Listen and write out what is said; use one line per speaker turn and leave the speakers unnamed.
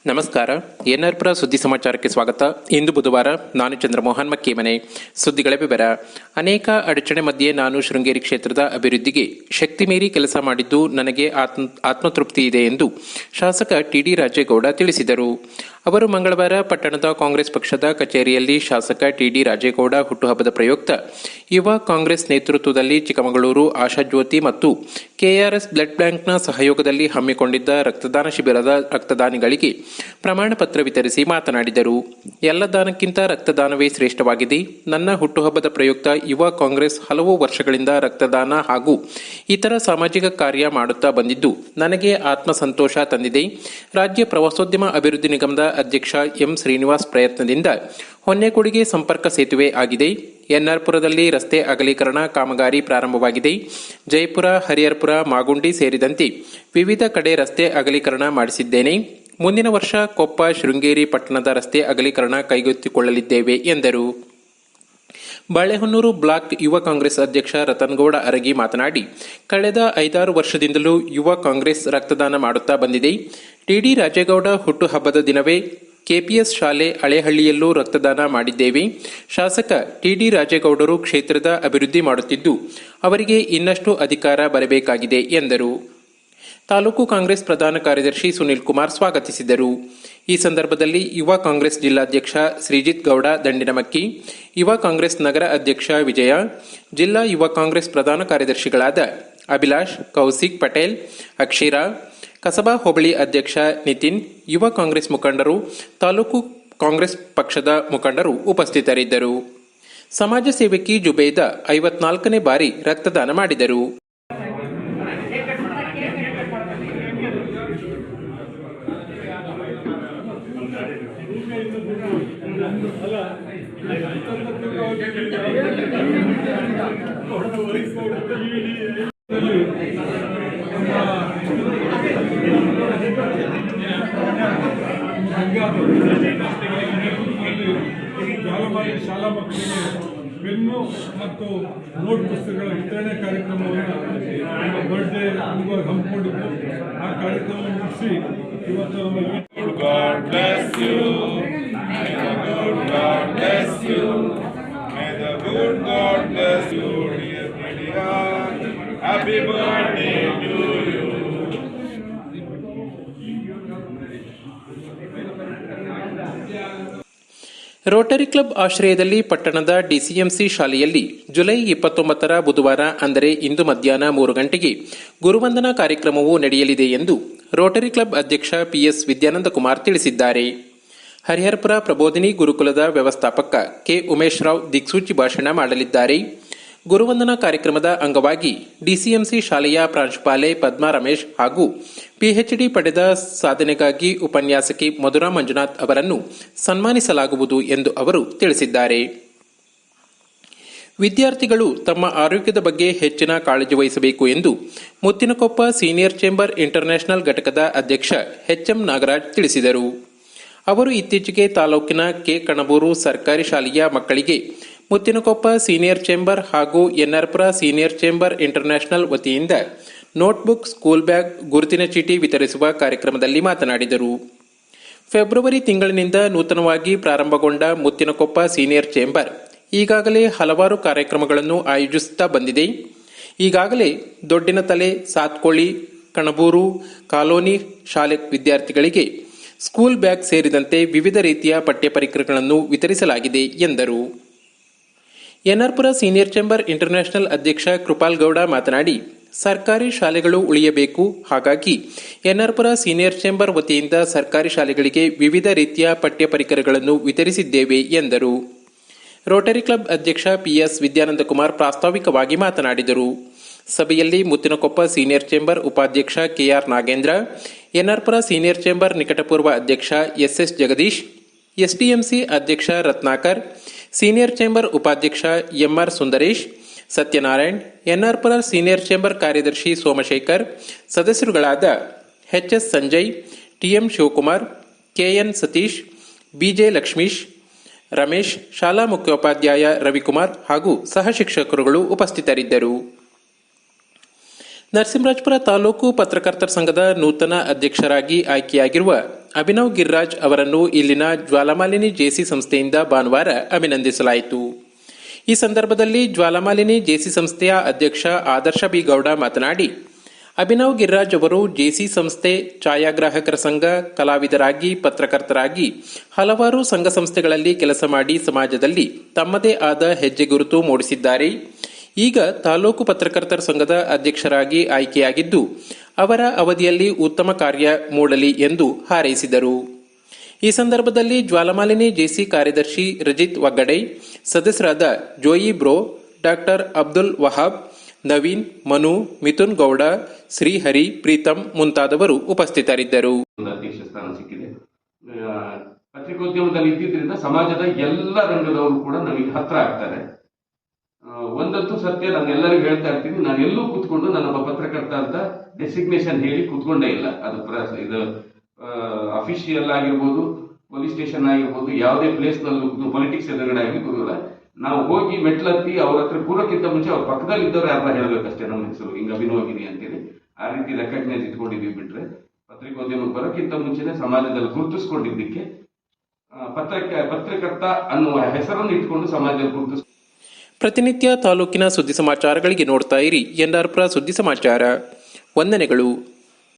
ನಮಸ್ಕಾರ. ಎನ್ಆರ್ಪುರ ಸುದ್ದಿ ಸಮಾಚಾರಕ್ಕೆ ಸ್ವಾಗತ. ಇಂದು ಬುಧವಾರ. ನಾನು ಚಂದ್ರಮೋಹನ್ ಮಕ್ಕೇಮನೆ. ಸುದ್ದಿಗಳ ವಿವರ. ಅನೇಕ ಅಡಚಣೆ ಮಧ್ಯೆ ನಾನು ಶೃಂಗೇರಿ ಕ್ಷೇತ್ರದ ಅಭಿವೃದ್ಧಿಗೆ ಶಕ್ತಿ ಮೀರಿ ಕೆಲಸ ಮಾಡಿದ್ದು ನನಗೆ ಆತ್ಮತೃಪ್ತಿ ಇದೆ ಎಂದು ಶಾಸಕ ಟಿಡಿ ರಾಜೇಗೌಡ ತಿಳಿಸಿದರು. ಅವರು ಮಂಗಳವಾರ ಪಟ್ಟಣದ ಕಾಂಗ್ರೆಸ್ ಪಕ್ಷದ ಕಚೇರಿಯಲ್ಲಿ ಶಾಸಕ ಟಿಡಿ ರಾಜೇಗೌಡ ಹುಟ್ಟುಹಬ್ಬದ ಪ್ರಯುಕ್ತ ಯುವ ಕಾಂಗ್ರೆಸ್ ನೇತೃತ್ವದಲ್ಲಿ ಚಿಕ್ಕಮಗಳೂರು ಆಶಾಜ್ಯೋತಿ ಮತ್ತು ಕೆಆರ್ಎಸ್ ಬ್ಲಡ್ ಬ್ಯಾಂಕ್ನ ಸಹಯೋಗದಲ್ಲಿ ಹಮ್ಮಿಕೊಂಡಿದ್ದ ರಕ್ತದಾನ ಶಿಬಿರದ ರಕ್ತದಾನಿಗಳಿಗೆ ಪ್ರಮಾಣ ಪತ್ರ ವಿತರಿಸಿ ಮಾತನಾಡಿದರು. ಎಲ್ಲ ದಾನಕ್ಕಿಂತ ರಕ್ತದಾನವೇ ಶ್ರೇಷ್ಠವಾಗಿದೆ. ನನ್ನ ಹುಟ್ಟುಹಬ್ಬದ ಪ್ರಯುಕ್ತ ಯುವ ಕಾಂಗ್ರೆಸ್ ಹಲವು ವರ್ಷಗಳಿಂದ ರಕ್ತದಾನ ಹಾಗೂ ಇತರ ಸಾಮಾಜಿಕ ಕಾರ್ಯ ಮಾಡುತ್ತಾ ಬಂದಿದ್ದು ನನಗೆ ಆತ್ಮಸಂತೋಷ ತಂದಿದೆ. ರಾಜ್ಯ ಪ್ರವಾಸೋದ್ಯಮ ಅಭಿವೃದ್ಧಿ ನಿಗಮದ ಅಧ್ಯಕ್ಷ ಎಂ ಶ್ರೀನಿವಾಸ್ ಪ್ರಯತ್ನದಿಂದ ಹೊನ್ನೇಕೊಡಿಗೆ ಸಂಪರ್ಕ ಸೇತುವೆ ಆಗಿದೆ. ಎನ್ಆರ್ಪುರದಲ್ಲಿ ರಸ್ತೆ ಅಗಲೀಕರಣ ಕಾಮಗಾರಿ ಪ್ರಾರಂಭವಾಗಿದೆ. ಜಯಪುರ, ಹರಿಹರಪುರ, ಮಾಗುಂಡಿ ಸೇರಿದಂತೆ ವಿವಿಧ ಕಡೆ ರಸ್ತೆ ಅಗಲೀಕರಣ ಮಾಡಿಸಿದ್ದೇನೆ. ಮುಂದಿನ ವರ್ಷ ಕೊಪ್ಪ, ಶೃಂಗೇರಿ ಪಟ್ಟಣದ ರಸ್ತೆ ಅಗಲೀಕರಣ ಕೈಗೆತ್ತಿಕೊಳ್ಳಲಿದ್ದೇವೆ ಎಂದರು. ಬಾಳೆಹೊನ್ನೂರು ಬ್ಲಾಕ್ ಯುವ ಕಾಂಗ್ರೆಸ್ ಅಧ್ಯಕ್ಷ ರತನಗೌಡ ಅರಗಿ ಮಾತನಾಡಿ, ಕಳೆದ 5-6 ವರ್ಷದಿಂದಲೂ ಯುವ ಕಾಂಗ್ರೆಸ್ ರಕ್ತದಾನ ಮಾಡುತ್ತಾ ಬಂದಿದೆ. ಟಿಡಿ ರಾಜೇಗೌಡ ಹುಟ್ಟುಹಬ್ಬದ ದಿನವೇ ಕೆಪಿಎಸ್ ಶಾಲೆ ಹಳೆಹಳ್ಳಿಯಲ್ಲೂ ರಕ್ತದಾನ ಮಾಡಿದ್ದೇವೆ. ಶಾಸಕ ಟಿಡಿ ರಾಜೇಗೌಡರು ಕ್ಷೇತ್ರದ ಅಭಿವೃದ್ಧಿ ಮಾಡುತ್ತಿದ್ದು ಅವರಿಗೆ ಇನ್ನಷ್ಟು ಅಧಿಕಾರ ಬರಬೇಕಾಗಿದೆ ಎಂದರು. ತಾಲೂಕು ಕಾಂಗ್ರೆಸ್ ಪ್ರಧಾನ ಕಾರ್ಯದರ್ಶಿ ಸುನಿಲ್ ಕುಮಾರ್ ಸ್ವಾಗತಿಸಿದರು. ಈ ಸಂದರ್ಭದಲ್ಲಿ ಯುವ ಕಾಂಗ್ರೆಸ್ ಜಿಲ್ಲಾಧ್ಯಕ್ಷ ಶ್ರೀಜಿತ್ ಗೌಡ ದಂಡಿನಮಕ್ಕಿ, ಯುವ ಕಾಂಗ್ರೆಸ್ ನಗರ ಅಧ್ಯಕ್ಷ ವಿಜಯ, ಜಿಲ್ಲಾ ಯುವ ಕಾಂಗ್ರೆಸ್ ಪ್ರಧಾನ ಕಾರ್ಯದರ್ಶಿಗಳಾದ ಅಭಿಲಾಷ್, ಕೌಸಿಕ್ ಪಟೇಲ್, ಅಕ್ಷೀರಾ, ಕಸಬಾ ಹೋಬಳಿ ಅಧ್ಯಕ್ಷ ನಿತಿನ್, ಯುವ ಕಾಂಗ್ರೆಸ್ ಮುಖಂಡರು, ತಾಲೂಕು ಕಾಂಗ್ರೆಸ್ ಪಕ್ಷದ ಮುಖಂಡರು ಉಪಸ್ಥಿತರಿದ್ದರು. ಸಮಾಜ ಸೇವಕಿ ಜುಬೇದ 54ನೇ ಬಾರಿ ರಕ್ತದಾನ ಮಾಡಿದರು.
ಜಾಲಮಾರಿ ಶಾಲಾ ಮಕ್ಕಳಿಗೆ ಪೆನ್ನು ಮತ್ತು ನೋಟ್ ಪುಸ್ತಕಗಳ ವಿತರಣೆ ಕಾರ್ಯಕ್ರಮವನ್ನು ಬರ್ಡೇ ಅಂಗವಾಗಿ ಹಮ್ಮಿಕೊಂಡಿದ್ದು ಆ ಕಾರ್ಯಕ್ರಮ ಮುಗಿಸಿ ಇವತ್ತು
Happy birthday to you.
Rotary club ಆಶ್ರಯದಲ್ಲಿ ಪಟ್ಟಣದ ಡಿಸಿಎಂಸಿ ಶಾಲೆಯಲ್ಲಿ ಜುಲೈ 29ರ ಬುಧವಾರ ಅಂದರೆ ಇಂದು ಮಧ್ಯಾಹ್ನ 3 ಗಂಟೆಗೆ ಗುರುವಂದನಾ ಕಾರ್ಯಕ್ರಮವು ನಡೆಯಲಿದೆ ಎಂದು ರೋಟರಿ ಕ್ಲಬ್ ಅಧ್ಯಕ್ಷ ಪಿಎಸ್ ವಿದ್ಯಾನಂದ ಕುಮಾರ್ ತಿಳಿಸಿದ್ದಾರೆ. ಹರಿಹರಪುರ ಪ್ರಬೋಧಿನಿ ಗುರುಕುಲದ ವ್ಯವಸ್ಥಾಪಕ ಕೆ ಉಮೇಶ್ ರಾವ್ ದಿಕ್ಸೂಚಿ ಭಾಷಣ ಮಾಡಲಿದ್ದಾರೆ. ಗುರುವಂದನಾ ಕಾರ್ಯಕ್ರಮದ ಅಂಗವಾಗಿ ಡಿಸಿಎಂಸಿ ಶಾಲೆಯ ಪ್ರಾಂಶುಪಾಲೆ ಪದ್ಮಾ ರಮೇಶ್ ಹಾಗೂ ಪಿಎಚ್ಡಿ ಪಡೆದ ಸಾಧನೆಗಾಗಿ ಉಪನ್ಯಾಸಕಿ ಮಧುರಾ ಮಂಜುನಾಥ್ ಅವರನ್ನು ಸನ್ಮಾನಿಸಲಾಗುವುದು ಎಂದು ಅವರು ತಿಳಿಸಿದ್ದಾರೆ. ವಿದ್ಯಾರ್ಥಿಗಳು ತಮ್ಮ ಆರೋಗ್ಯದ ಬಗ್ಗೆ ಹೆಚ್ಚಿನ ಕಾಳಜಿ ವಹಿಸಬೇಕು ಎಂದು ಮುತ್ತಿನಕೊಪ್ಪ ಸೀನಿಯರ್ ಚೇಂಬರ್ ಇಂಟರ್ನ್ಯಾಷನಲ್ ಘಟಕದ ಅಧ್ಯಕ್ಷ ಎಚ್ಎಂ ನಾಗರಾಜ್ ತಿಳಿಸಿದರು. ಅವರು ಇತ್ತೀಚೆಗೆ ತಾಲೂಕಿನ ಕೆ ಕಣಬೂರು ಸರ್ಕಾರಿ ಶಾಲೆಯ ಮಕ್ಕಳಿಗೆ ಮುತ್ತಿನಕೊಪ್ಪ ಸೀನಿಯರ್ ಚೇಂಬರ್ ಹಾಗೂ ಎನ್ಆರ್ಪುರ ಸೀನಿಯರ್ ಚೇಂಬರ್ ಇಂಟರ್ನ್ಯಾಷನಲ್ ವತಿಯಿಂದ ನೋಟ್ಬುಕ್, ಸ್ಕೂಲ್ ಬ್ಯಾಗ್, ಗುರುತಿನ ಚೀಟಿ ವಿತರಿಸುವ ಕಾರ್ಯಕ್ರಮದಲ್ಲಿ ಮಾತನಾಡಿದರು. ಫೆಬ್ರವರಿ ತಿಂಗಳಿನಿಂದ ನೂತನವಾಗಿ ಪ್ರಾರಂಭಗೊಂಡ ಮುತ್ತಿನಕೊಪ್ಪ ಸೀನಿಯರ್ ಚೇಂಬರ್ ಈಗಾಗಲೇ ಹಲವಾರು ಕಾರ್ಯಕ್ರಮಗಳನ್ನು ಆಯೋಜಿಸುತ್ತಾ ಬಂದಿದೆ. ಈಗಾಗಲೇ ದೊಡ್ಡಿನತಲೆ, ಸಾತ್ಕೋಳಿ, ಕಣಬೂರು ಕಾಲೋನಿ ಶಾಲೆ ವಿದ್ಯಾರ್ಥಿಗಳಿಗೆ ಸ್ಕೂಲ್ ಬ್ಯಾಗ್ ಸೇರಿದಂತೆ ವಿವಿಧ ರೀತಿಯ ಪಠ್ಯ ಪರಿಕರಗಳನ್ನು ವಿತರಿಸಲಾಗಿದೆ ಎಂದರು. ಎನ್ಆರ್ಪುರ ಸೀನಿಯರ್ ಚೇಂಬರ್ ಇಂಟರ್ನ್ಯಾಷನಲ್ ಅಧ್ಯಕ್ಷ ಕೃಪಾಲ್ ಗೌಡ ಮಾತನಾಡಿ, ಸರ್ಕಾರಿ ಶಾಲೆಗಳು ಉಳಿಯಬೇಕು, ಹಾಗಾಗಿ ಎನ್ಆರ್ಪುರ ಸೀನಿಯರ್ ಚೇಂಬರ್ ವತಿಯಿಂದ ಸರ್ಕಾರಿ ಶಾಲೆಗಳಿಗೆ ವಿವಿಧ ರೀತಿಯ ಪಠ್ಯ ಪರಿಕರಗಳನ್ನು ವಿತರಿಸಿದ್ದೇವೆ ಎಂದರು. ರೋಟರಿ ಕ್ಲಬ್ ಅಧ್ಯಕ್ಷ ಪಿಎಸ್ ವಿದ್ಯಾನಂದ ಕುಮಾರ್ ಪ್ರಾಸ್ತಾವಿಕವಾಗಿ ಮಾತನಾಡಿದರು. ಸಭೆಯಲ್ಲಿ ಮುತ್ತಿನಕೊಪ್ಪ ಸೀನಿಯರ್ ಚೇಂಬರ್ ಉಪಾಧ್ಯಕ್ಷ KR Nagendra, NR Pura senior chamber ನಿಕಟಪೂರ್ವ ಅಧ್ಯಕ್ಷ ಎಸ್ಎಸ್ ಜಗದೀಶ್, ಎಸ್ಡಿಎಂಸಿ ಅಧ್ಯಕ್ಷ ರತ್ನಾಕರ್, ಸೀನಿಯರ್ ಚೇಂಬರ್ ಉಪಾಧ್ಯಕ್ಷ MR Sundaresh, Satyanarayan, NR Pura senior chamber ಕಾರ್ಯದರ್ಶಿ ಸೋಮಶೇಖರ್, ಸದಸ್ಯರುಗಳಾದ HS Sanjay, TM Shivakumar, KN Satish, BJ Lakshmish, Ramesh, ಶಾಲಾ ಮುಖ್ಯೋಪಾಧ್ಯಾಯ ರವಿಕುಮಾರ್ ಹಾಗೂ ಸಹ ಶಿಕ್ಷಕರುಗಳು ಉಪಸ್ಥಿತರಿದ್ದರು. ನರಸಿಂಹರಾಜಪುರ ತಾಲೂಕು ಪತ್ರಕರ್ತರ ಸಂಘದ ನೂತನ ಅಧ್ಯಕ್ಷರಾಗಿ ಆಯ್ಕೆಯಾಗಿರುವ ಅಭಿನವ್ ಗಿರಿರಾಜ್ ಅವರನ್ನು ಇಲ್ಲಿನ ಜ್ವಾಲಾಮಾಲಿನಿ ಜೇಸಿ ಸಂಸ್ಥೆಯಿಂದ ಭಾನುವಾರ ಅಭಿನಂದಿಸಲಾಯಿತು. ಈ ಸಂದರ್ಭದಲ್ಲಿ ಜ್ವಾಲಾಮಾಲಿನಿ ಜೇಸಿ ಸಂಸ್ಥೆಯ ಅಧ್ಯಕ್ಷ ಆದರ್ಶ ಬಿ ಗೌಡ ಮಾತನಾಡಿ, ಅಭಿನವ್ ಗಿರಿರಾಜ್ ಅವರು ಜೇಸಿ ಸಂಸ್ಥೆ, ಛಾಯಾಗ್ರಾಹಕರ ಸಂಘ, ಕಲಾವಿದರಾಗಿ, ಪತ್ರಕರ್ತರಾಗಿ ಹಲವಾರು ಸಂಘ ಸಂಸ್ಥೆಗಳಲ್ಲಿ ಕೆಲಸ ಮಾಡಿ ಸಮಾಜದಲ್ಲಿ ತಮ್ಮದೇ ಆದ ಹೆಜ್ಜೆ ಗುರುತು ಮೂಡಿಸಿದ್ದಾರೆ. ಈಗ ತಾಲೂಕು ಪತ್ರಕರ್ತರ ಸಂಘದ ಅಧ್ಯಕ್ಷರಾಗಿ ಆಯ್ಕೆಯಾಗಿದ್ದು, ಅವರ ಅವಧಿಯಲ್ಲಿ ಉತ್ತಮ ಕಾರ್ಯ ಮೂಡಲಿ ಎಂದು ಹಾರೈಸಿದರು. ಈ ಸಂದರ್ಭದಲ್ಲಿ ಜ್ವಾಲಾಮಾಲಿನಿ ಜೇಸಿ ಕಾರ್ಯದರ್ಶಿ ರಜಿತ್ ವಗ್ಗಡೆ, ಸದಸ್ಯರಾದ Joyi bro, doctor Abdul Wahab, Naveen, Manu, Mithun Gowda, Srihari, Preetham ಮುಂತಾದವರು ಉಪಸ್ಥಿತರಿದ್ದರು.
ಅಧ್ಯಕ್ಷ ಸ್ಥಾನ ಸಿಕ್ಕಿದೆ. ಪತ್ರಿಕೋದ್ಯಮದಲ್ಲಿ ಇದ್ದಿದ್ದರಿಂದ ಸಮಾಜದ ಎಲ್ಲ ರಂಗದವರು ಕೂಡ ನಮಗೆ ಹತ್ರ ಆಗ್ತಾರೆ. ಒಂದಂತೂ ಸತ್ಯ, ನಾನು ಎಲ್ಲರಿಗೂ ಹೇಳ್ತಾ ಇರ್ತೀನಿ, ನಾನು ಎಲ್ಲೂ ಕೂತ್ಕೊಂಡು ನಾನೊಬ್ಬ ಪತ್ರಕರ್ತ ಅಂತ ಡೆಸಿಗ್ನೇಷನ್ ಹೇಳಿ ಕೂತ್ಕೊಂಡೇ ಇಲ್ಲ. ಅದು ಇದು ಅಫಿಷಿಯಲ್ ಆಗಿರ್ಬೋದು, ಪೊಲೀಸ್ ಸ್ಟೇಷನ್ ಆಗಿರ್ಬೋದು, ಯಾವುದೇ ಪ್ಲೇಸ್ ನಲ್ಲೂ ಪೊಲಿಟಿಕ್ಸ್ ಎದುರುಗಡೆ ಆಗಿ ಕೂತಿಲ್ಲ. ನಾವು ಹೋಗಿ ಮೆಟ್ಲತ್ತಿ ಅವ್ರ ಹತ್ರ ಕೂರೋಕ್ಕಿಂತ ಮುಂಚೆ ಅವ್ರ ಪಕ್ಕದಲ್ಲಿ ಇದ್ದವ್ರು ಯಾರ ಹೇಳ್ಬೇಕಷ್ಟೇ ನಮ್ಮ ಹೆಸರು ಹಿಂಗ ಅಭಿನವಗಿನಿ ಅಂತೇಳಿ ಆ ರೀತಿ ರೆಕಗ್ನೈಸ್ ಇಟ್ಕೊಂಡಿದ್ವಿ. ಬಿಟ್ರೆ ಪತ್ರಿಕೋದ್ಯಮಕ್ಕೆ ಬರೋಕ್ಕಿಂತ ಮುಂಚೆನೆ ಸಮಾಜದಲ್ಲಿ ಗುರುತಿಸ್ಕೊಂಡಿದ್ದಕ್ಕೆ ಪತ್ರಕರ್ತ ಅನ್ನುವ ಹೆಸರನ್ನು ಇಟ್ಕೊಂಡು ಸಮಾಜದಲ್ಲಿ ಗುರುತಿಸ್.
ಪ್ರತಿನಿತ್ಯ ತಾಲೂಕಿನ ಸುದ್ದಿ ಸಮಾಚಾರಗಳಿಗೆ ನೋಡ್ತಾ ಇರಿ NR ಸುದ್ದಿ ಸಮಾಚಾರ. ವಂದನೆಗಳು.